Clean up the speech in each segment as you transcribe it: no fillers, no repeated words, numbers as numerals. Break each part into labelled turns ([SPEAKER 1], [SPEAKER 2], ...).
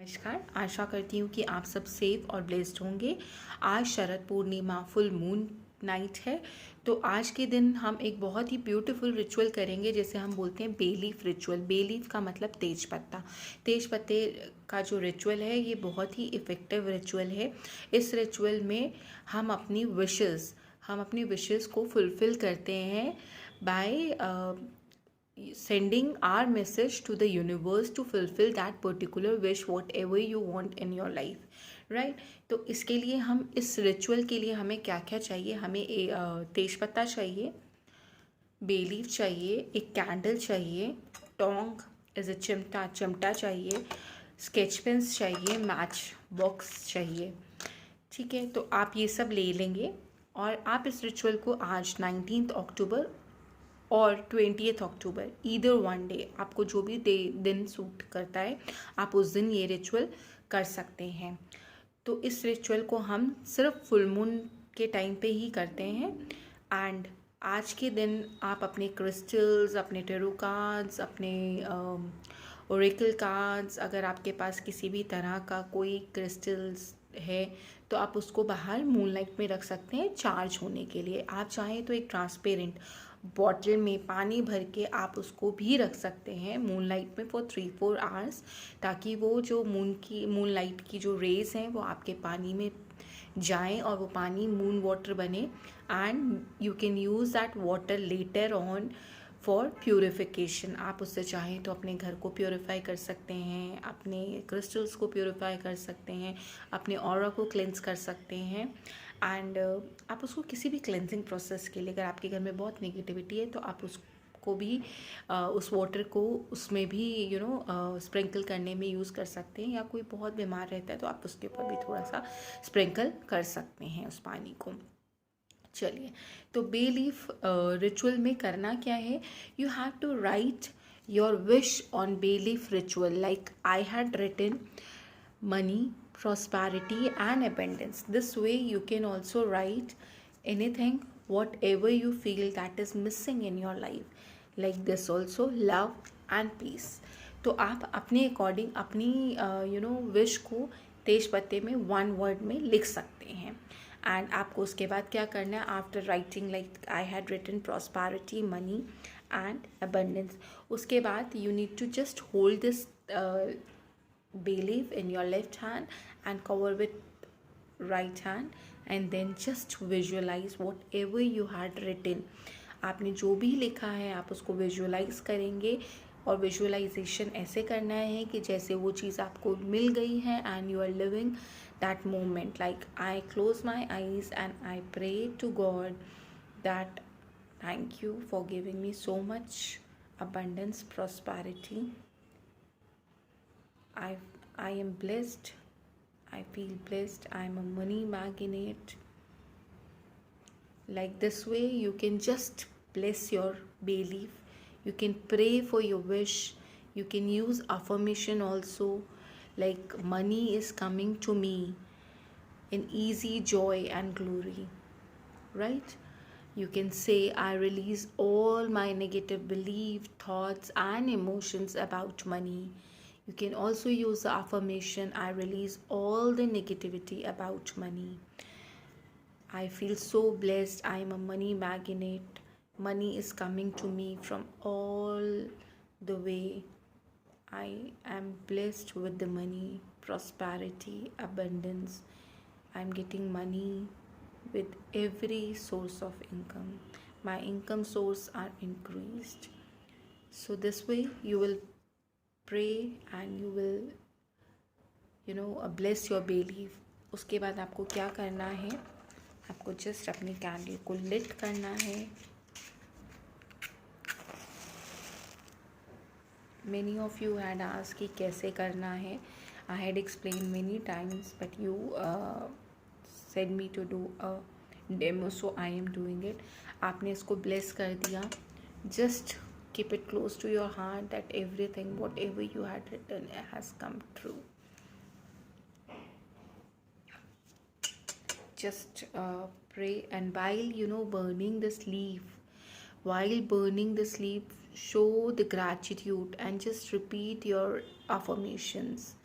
[SPEAKER 1] नमस्कार। आशा करती हूँ कि आप सब सेफ और ब्लेस्ड होंगे। आज Sharad Purnima full moon night है। तो आज के दिन हम एक बहुत ही ब्यूटीफुल रिचुअल करेंगे जिसे हम बोलते हैं bay leaf ritual. Bay leaf का मतलब तेज पत्ता। तेज पत्ते का जो रिचुअल है ये बहुत ही इफ़ेक्टिव रिचुअल है। इस रिचुअल में हम अपनी विशेस को फुलफ़िल करते हैं bye sending our message to the universe to fulfill that particular wish whatever you want in your life, right? तो इसके लिए हम इस रिचुअल के लिए हमें क्या क्या चाहिए? हमें तेज पत्ता चाहिए, बे लीफ चाहिए, एक कैंडल चाहिए, टोंग इज अ चिमटा चाहिए, स्केच पेन्स चाहिए, मैच बॉक्स चाहिए। ठीक है, तो आप ये सब ले लेंगे और आप इस रिचुअल को आज 19 अक्टूबर और 20 अक्टूबर ईदर वन डे, आपको जो भी दिन सूट करता है आप उस दिन ये रिचुअल कर सकते हैं। तो इस रिचुअल को हम सिर्फ फुल मून के टाइम पे ही करते हैं। एंड आज के दिन आप अपने क्रिस्टल्स, अपने टेरो कार्ड्स, अपने ओरेकल कार्ड्स, अगर आपके पास किसी भी तरह का कोई क्रिस्टल्स है तो आप उसको बाहर मूनलाइट में रख सकते हैं चार्ज होने के लिए। आप चाहें तो एक ट्रांसपेरेंट बॉटल में पानी भर के आप उसको भी रख सकते हैं मूनलाइट में फॉर 3-4 आवर्स, ताकि वो जो मूनलाइट की जो रेज हैं वो आपके पानी में जाएं और वो पानी मून वाटर बने। And you can use that water later on for purification. आप उससे चाहें तो अपने घर को प्योरीफाई कर सकते हैं, अपने क्रिस्टल्स को प्योरीफाई कर सकते हैं, अपने ऑरा को क्लेंस कर सकते हैं। एंड आप उसको किसी भी क्लेंजिंग प्रोसेस के लिए, अगर आपके घर में बहुत नेगेटिविटी है तो आप उसको भी उस वाटर को उसमें भी स्प्रिंकल करने में यूज़ कर सकते हैं, या कोई बहुत बीमार रहता है तो आप उसके ऊपर भी थोड़ा सा स्प्रिंकल कर सकते हैं उस पानी को। चलिए, तो बे लीफ रिचुअल में करना क्या है? You have to write your wish on bay leaf ritual like I had written money, prosperity and abundance. This way you can also write anything, whatever you feel that is missing in your life. Like this also, love and peace. तो आप अपने according अपनी wish को तेज पत्ते में one word में लिख सकते हैं। एंड आपको उसके बाद क्या करना है? After writing like I had written prosperity, money and abundance, उसके बाद you need to just hold this bay leaf in your left hand and cover with right hand, and then just visualize whatever you had written. आपने जो भी लिखा है आप उसको visualise करेंगे, और विजुअलाइजेशन ऐसे करना है कि जैसे वो चीज़ आपको मिल गई है and you are living that moment. Like I close my eyes and I pray to God that thank you for giving me so much abundance, prosperity. I am blessed. I feel blessed. I am a money magnet. Like this way, you can just bless your bay leaf. You can pray for your wish. You can use affirmation also, like money is coming to me in easy joy and glory. Right? You can say, I release all my negative belief, thoughts, and emotions about money. You can also use the affirmation, I release all the negativity about money. I feel so blessed. I am a money magnet. Money is coming to me from all the way. I am blessed with the money, prosperity, abundance. I am getting money with every source of income. My income source are increased. So this way you will pray and you will bless your bay leaf. उसके बाद आपको क्या करना है? आपको just अपनी candle को lit करना है। Many of you had asked कि कैसे करना है. I had explained many times, but you said me to do a demo, so I am doing it. आपने इसको bless कर दिया. Just keep it close to your heart that everything, whatever you had written, has come true. Just pray, and while burning this leaf, show the gratitude and just repeat your affirmations.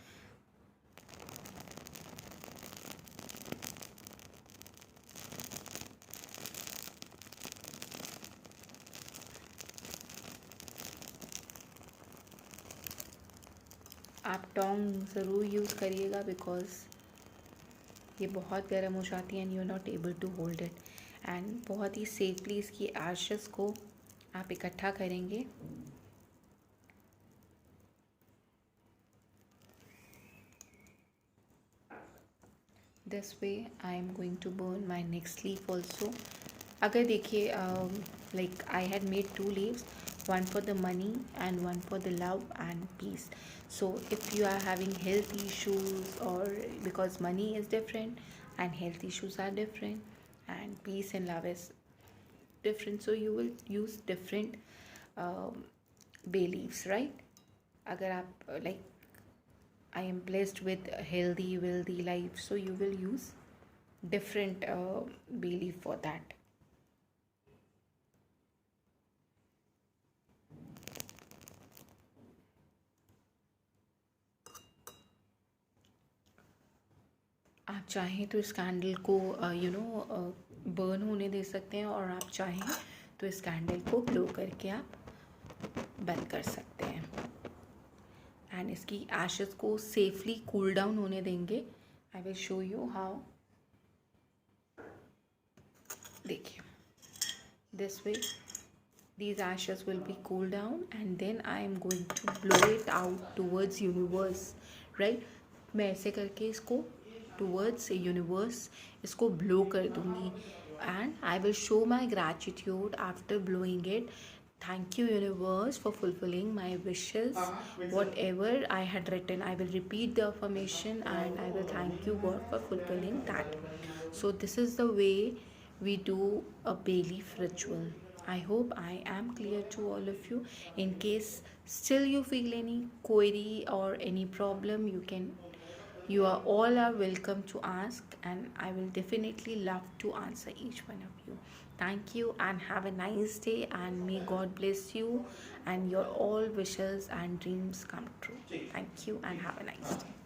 [SPEAKER 1] आप टोंग ज़रूर use करिएगा because ये बहुत गर्म हो जाती है and you are not able to hold it. And बहुत ही सेफली इसकी एशेस को आप इकट्ठा करेंगे। This way I am going to burn my next leaf also. अगर देखिए like I had made 2 leaves, one for the money and one for the love and peace. So if you are having health issues, or because money is different and health issues are different and peace and love is different, so you will use different bay leaves, right? अगर आप like I am blessed with a healthy wealthy life, so you will use different bay leaf for that. आप चाहें तो इस candle को burn होने दे सकते हैं, और आप चाहें तो इस कैंडल को ब्लो करके आप बंद कर सकते हैं। एंड इसकी एशेस को सेफली कूल डाउन होने देंगे। I will show you how. देखिए, this way these ashes will be cooled down and then I am going to blow it out towards universe, right? मैं ऐसे करके इसको towards universe इसको blow कर दूँगी and I will show my gratitude after blowing it. Thank you universe for fulfilling my wishes. Whatever I had written, I will repeat the affirmation and I will thank you God for fulfilling that. So this is the way we do a bay leaf ritual. I hope I am clear to all of you. In case still you feel any query or any problem, you are all are welcome to ask, and I will definitely love to answer each one of you. Thank you and have a nice day, and may God bless you and your all wishes and dreams come true. Thank you and have a nice day.